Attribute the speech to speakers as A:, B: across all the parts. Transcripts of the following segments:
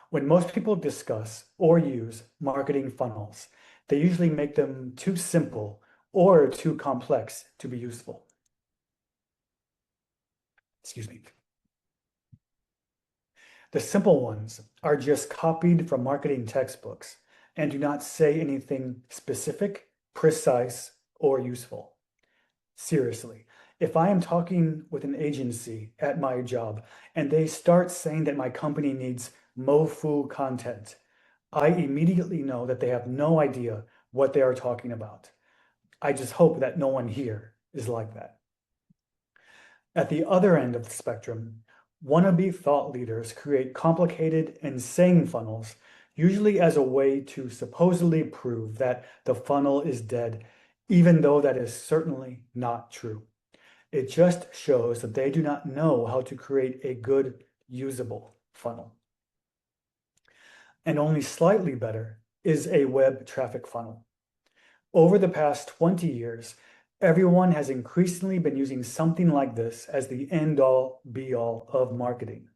A: When most people discuss or use marketing funnels, they usually make them too simple or too complex to be useful. Excuse me. The simple ones are just copied from marketing textbooks and do not say anything specific, precise, or useful. Seriously, if I am talking with an agency at my job and they start saying that my company needs MoFu content, I immediately know that they have no idea what they are talking about. I just hope that no one here is like that. At the other end of the spectrum, wannabe thought leaders create complicated, insane funnels, usually as a way to supposedly prove that the funnel is dead, even though that is certainly not true. It just shows that they do not know how to create a good, usable funnel. And only slightly better is a web traffic funnel. Over the past 20 years, everyone has increasingly been using something like this as the end-all, be-all of marketing.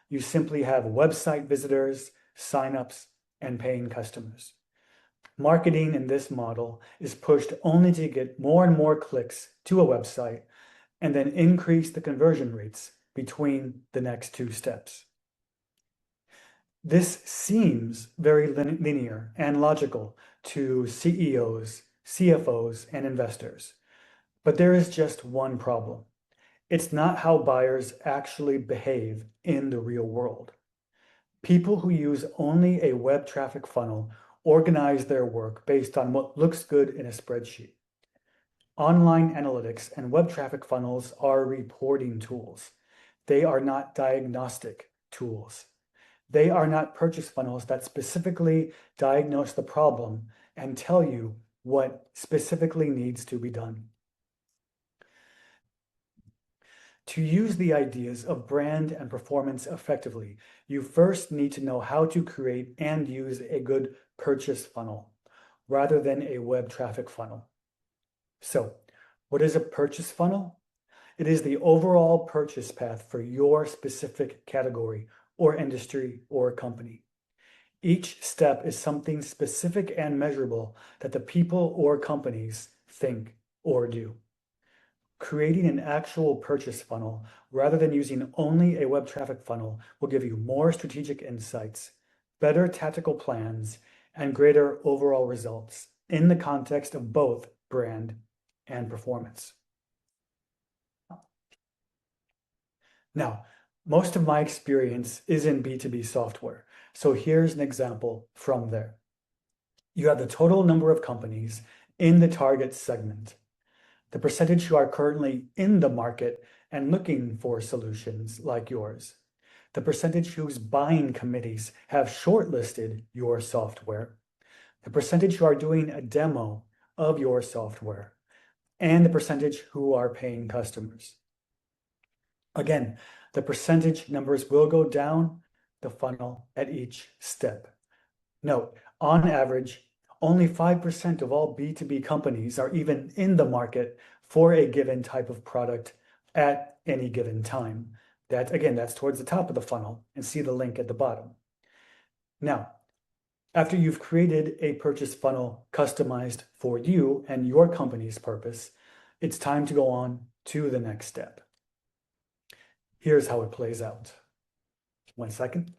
A: You simply have website visitors, signups, and paying customers. Marketing in this model is pushed only to get more and more clicks to a website and then increase the conversion rates between the next two steps. This seems very linear and logical to CEOs, CFOs, and investors. But there is just one problem. It's not how buyers actually behave in the real world. People who use only a web traffic funnel organize their work based on what looks good in a spreadsheet. Online analytics and web traffic funnels are reporting tools. They are not diagnostic tools. They are not purchase funnels that specifically diagnose the problem and tell you what specifically needs to be done. To use the ideas of brand and performance effectively, you first need to know how to create and use a good purchase funnel rather than a web traffic funnel. So, what is a purchase funnel? It is the overall purchase path for your specific category or industry or company. Each step is something specific and measurable that the people or companies think or do. Creating an actual purchase funnel rather than using only a web traffic funnel will give you more strategic insights, better tactical plans, and greater overall results in the context of both brand and performance. Now, most of my experience is in B2B software, so here's an example from there. You have the total number of companies in the target segment, the percentage who are currently in the market and looking for solutions like yours, the percentage whose buying committees have shortlisted your software, the percentage who are doing a demo of your software, and the percentage who are paying customers. Again, the percentage numbers will go down the funnel at each step. Note, on average, only 5% of all B2B companies are even in the market for a given type of product at any given time. That's towards the top of the funnel, and see the link at the bottom. Now, after you've created a purchase funnel customized for you and your company's purpose, it's time to go on to the next step. Here's how it plays out. 1 second.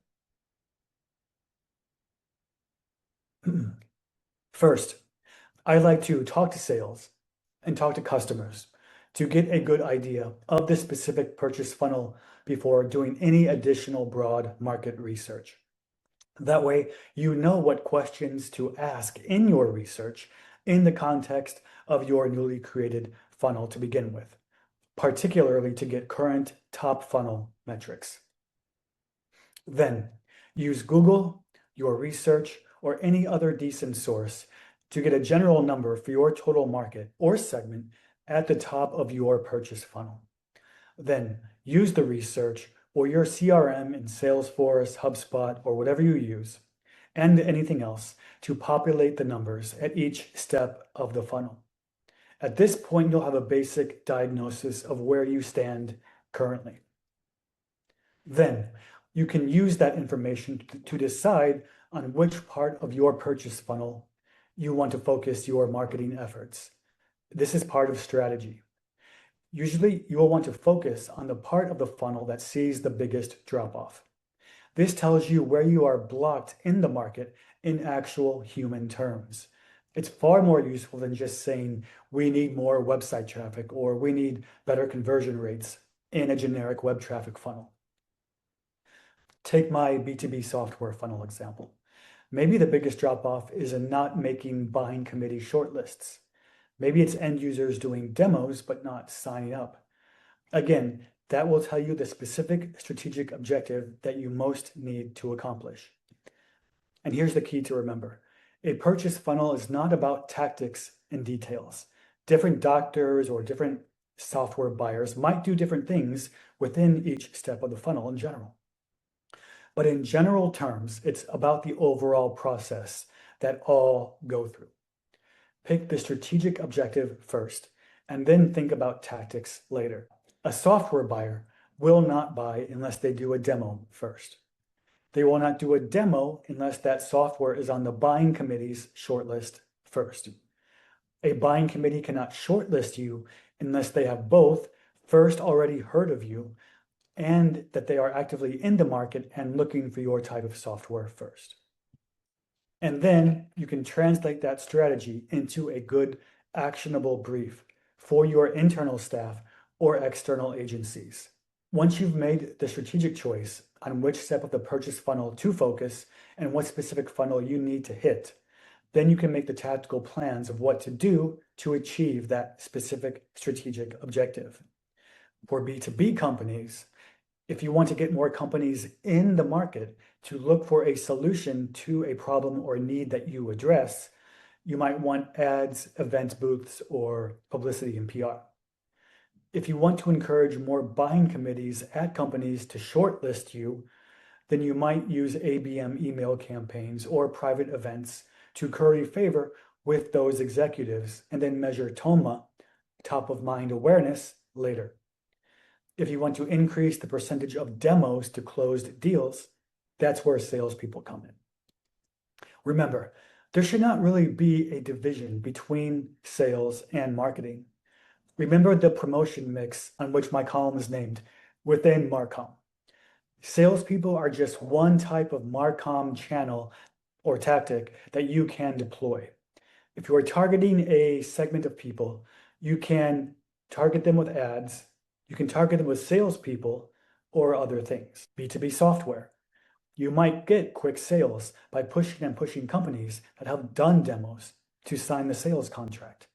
A: First, I like to talk to sales and talk to customers to get a good idea of the specific purchase funnel before doing any additional broad market research. That way, you know what questions to ask in your research in the context of your newly created funnel to begin with, particularly to get current top funnel metrics. Then, use Google, your research, or any other decent source to get a general number for your total market or segment at the top of your purchase funnel. Then, use the research or your CRM in Salesforce, HubSpot, or whatever you use, and anything else to populate the numbers at each step of the funnel. At this point, you'll have a basic diagnosis of where you stand currently. Then, You can use that information to decide on which part of your purchase funnel you want to focus your marketing efforts. This is part of strategy. Usually, you will want to focus on the part of the funnel that sees the biggest drop-off. This tells you where you are blocked in the market in actual human terms. It's far more useful than just saying we need more website traffic or we need better conversion rates in a generic web traffic funnel. Take my B2B software funnel example. Maybe the biggest drop-off is in not making buying committee shortlists. Maybe it's end users doing demos but not signing up. Again, that will tell you the specific strategic objective that you most need to accomplish. And here's the key to remember. A purchase funnel is not about tactics and details. Different doctors or different software buyers might do different things within each step of the funnel in general. But in general terms, it's about the overall process that all go through. Pick the strategic objective first, and then think about tactics later. A software buyer will not buy unless they do a demo first. They will not do a demo unless that software is on the buying committee's shortlist first. A buying committee cannot shortlist you unless they have both first already heard of you and that they are actively in the market and looking for your type of software first. And then you can translate that strategy into a good, actionable brief for your internal staff or external agencies. Once you've made the strategic choice on which step of the purchase funnel to focus and what specific funnel you need to hit, then you can make the tactical plans of what to do to achieve that specific strategic objective. For B2B companies, if you want to get more companies in the market to look for a solution to a problem or need that you address, you might want ads, event booths, or publicity and PR. If you want to encourage more buying committees at companies to shortlist you, then you might use ABM email campaigns or private events to curry favor with those executives and then measure TOMA, top of mind awareness, later. If you want to increase the percentage of demos to closed deals, that's where salespeople come in. Remember, there should not really be a division between sales and marketing. Remember the promotion mix on which my column is named within Marcom. Salespeople are just one type of Marcom channel or tactic that you can deploy. If you are targeting a segment of people, you can target them with ads, you can target them with salespeople or other things. B2B software. You might get quick sales by pushing companies that have done demos to sign the sales contract.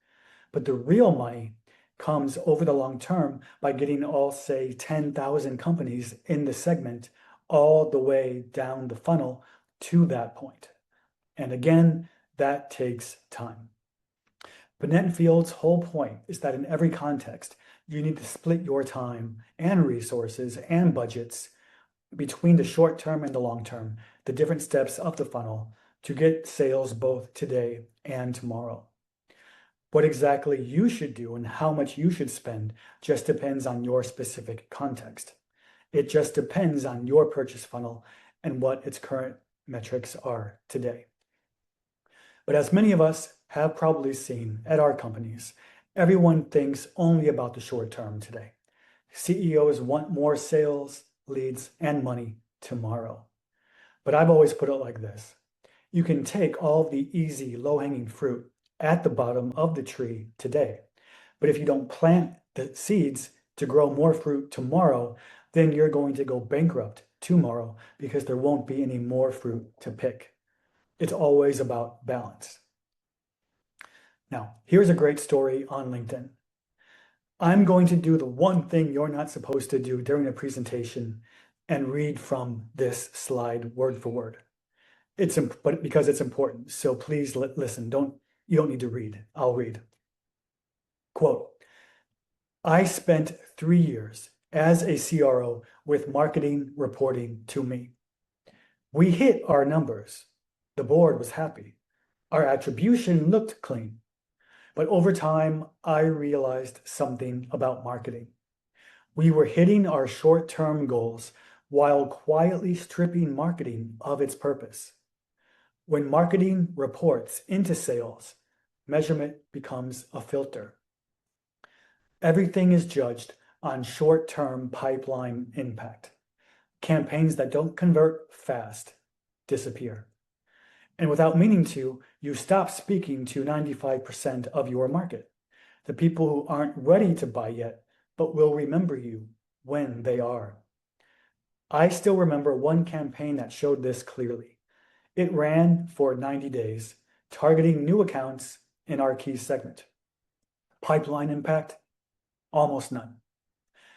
A: But the real money comes over the long term by getting all, say, 10,000 companies in the segment all the way down the funnel to that point. And again, that takes time. Binet Field's whole point is that in every context, you need to split your time and resources and budgets between the short term and the long term, the different steps of the funnel to get sales both today and tomorrow. What exactly you should do and how much you should spend just depends on your specific context. It just depends on your purchase funnel and what its current metrics are today. But as many of us have probably seen at our companies, everyone thinks only about the short term today. CEOs want more sales, leads, and money tomorrow. But I've always put it like this. You can take all the easy, low-hanging fruit at the bottom of the tree today. But if you don't plant the seeds to grow more fruit tomorrow, then you're going to go bankrupt tomorrow because there won't be any more fruit to pick. It's always about balance. Now, here's a great story on LinkedIn. I'm going to do the one thing you're not supposed to do during a presentation and read from this slide word for word. But because it's important, so please listen. You don't need to read. I'll read. Quote, I spent 3 years as a CRO with marketing reporting to me. We hit our numbers. The board was happy. Our attribution looked clean. But over time, I realized something about marketing. We were hitting our short-term goals while quietly stripping marketing of its purpose. When marketing reports into sales, measurement becomes a filter. Everything is judged on short-term pipeline impact. Campaigns that don't convert fast disappear. And without meaning to, you stop speaking to 95% of your market, the people who aren't ready to buy yet, but will remember you when they are. I still remember one campaign that showed this clearly. It ran for 90 days, targeting new accounts in our key segment. Pipeline impact, almost none.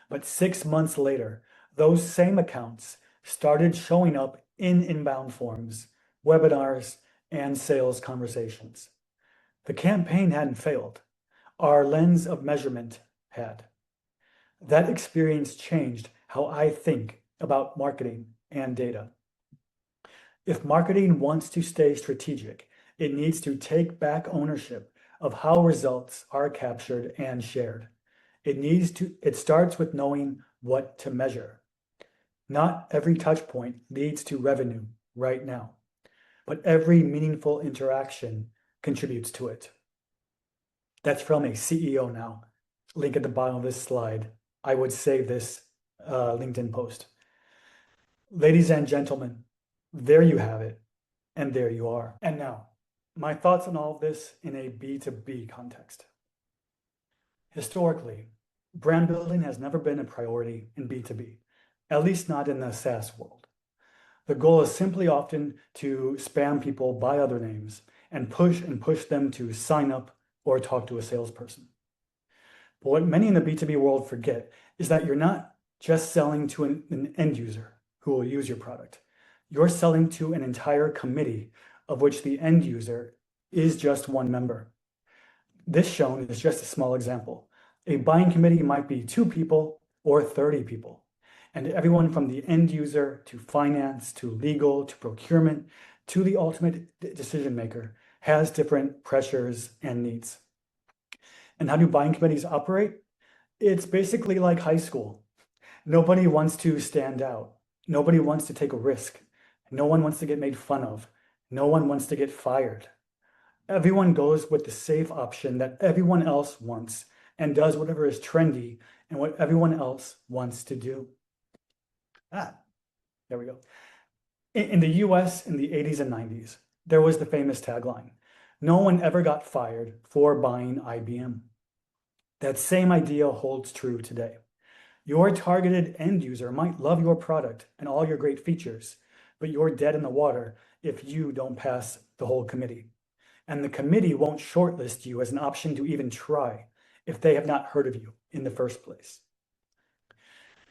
A: But 6 months later, those same accounts started showing up in inbound forms, webinars, and sales conversations. The campaign hadn't failed. Our lens of measurement had. That experience changed how I think about marketing and data. If marketing wants to stay strategic, it needs to take back ownership of how results are captured and shared. It starts with knowing what to measure. Not every touch point leads to revenue right now, but every meaningful interaction contributes to it. That's from a CEO now. Link at the bottom of this slide. I would save this LinkedIn post. Ladies and gentlemen, there you have it, and there you are. And now, my thoughts on all of this in a B2B context. Historically, brand building has never been a priority in B2B, at least not in the SaaS world. The goal is simply often to spam people by other names and push them to sign up or talk to a salesperson. But what many in the B2B world forget is that you're not just selling to an end user who will use your product. You're selling to an entire committee of which the end user is just one member. This shown is just a small example. A buying committee might be 2 people or 30 people, and everyone from the end user to finance to legal to procurement to the ultimate decision maker has different pressures and needs. And how do buying committees operate? It's basically like high school. Nobody wants to stand out. Nobody wants to take a risk. No one wants to get made fun of. No one wants to get fired. Everyone goes with the safe option that everyone else wants and does whatever is trendy and what everyone else wants to do. There we go. In the US in the 80s and 90s, there was the famous tagline, "No one ever got fired for buying IBM." That same idea holds true today. Your targeted end user might love your product and all your great features, but you're dead in the water if you don't pass the whole committee. And the committee won't shortlist you as an option to even try if they have not heard of you in the first place.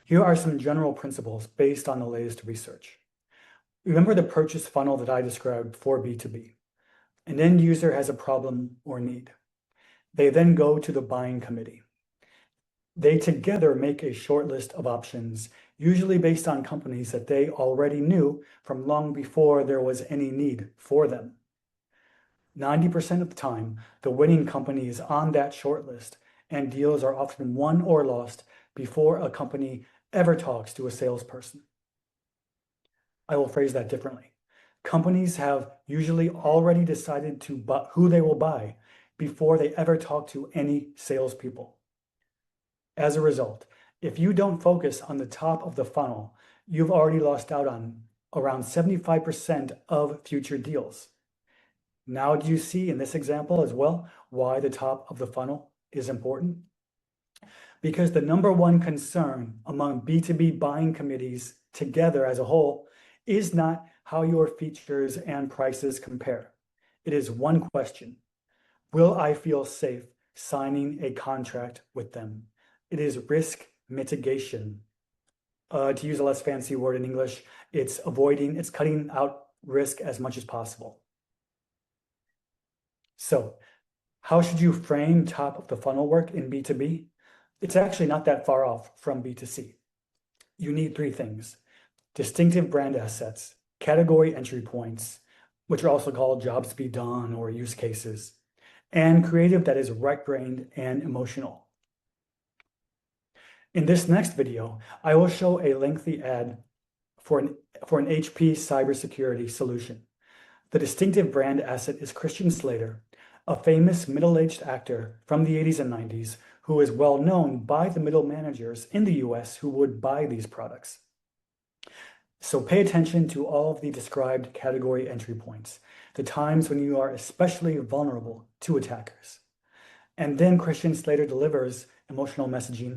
A: Here are some general principles based on the latest research. Remember the purchase funnel that I described for B2B. An end user has a problem or need. They then go to the buying committee. They together make a short list of options, usually based on companies that they already knew from long before there was any need for them. 90% of the time, the winning company is on that short list, and deals are often won or lost before a company ever talks to a salesperson. I will phrase that differently. Companies have usually already decided who they will buy before they ever talk to any salespeople. As a result, if you don't focus on the top of the funnel, you've already lost out on around 75% of future deals. Now, do you see in this example as well why the top of the funnel is important? Because the number one concern among B2B buying committees together as a whole is not how your features and prices compare. It is one question: will I feel safe signing a contract with them? It is risk mitigation. To use a less fancy word in English, it's cutting out risk as much as possible. So, how should you frame top of the funnel work in B2B? It's actually not that far off from B2C. You need 3 things: distinctive brand assets, category entry points, which are also called jobs to be done or use cases, and creative that is right-brained and emotional. In this next video, I will show a lengthy ad for an HP cybersecurity solution. The distinctive brand asset is Christian Slater, a famous middle-aged actor from the 80s and 90s who is well known by the middle managers in the US who would buy these products. So pay attention to all of the described category entry points, the times when you are especially vulnerable to attackers. And then Christian Slater delivers emotional messaging